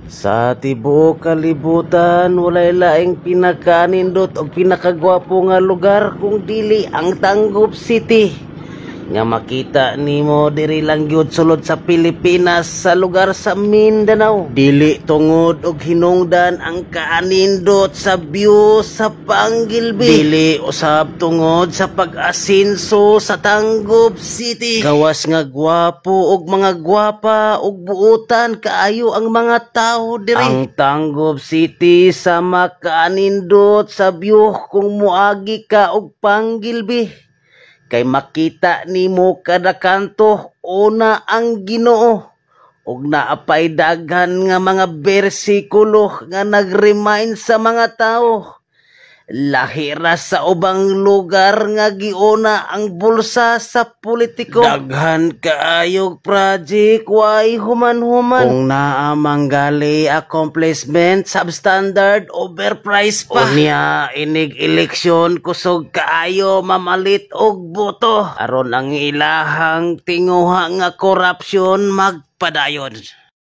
Sa tibuok kalibutan, walay laing pinakanindot o pinakagwapo nga lugar kung dili ang Tangub City. Nga makita nimo diri lang gyud sulod sa Pilipinas sa lugar sa Mindanao. Dili tungod og hinungdan ang kaanindot sa view sa Panggilbi. Dili usab tungod sa pag-asinso sa Tangub City. Gawas nga gwapo og mga gwapa og buutan kaayo ang mga tao diri. Ang Tangub City sa makaanindot sa view kung muagi ka og Panggilbi. Kay makita nimo kada kanto una ang Ginoo ug naapay daghan nga mga bersikulo nga nag-remind sa mga tao. Lahi ra sa ubang lugar nga giuna ang bulsa sa politiko. Daghan kaayog project way human-human. Kung naa manggali accomplishment substandard overpriced pa. Unya inig eleksyon kusog kaayo mamalit og boto aron ang ilahang tinguha nga korupsyon magpadayon.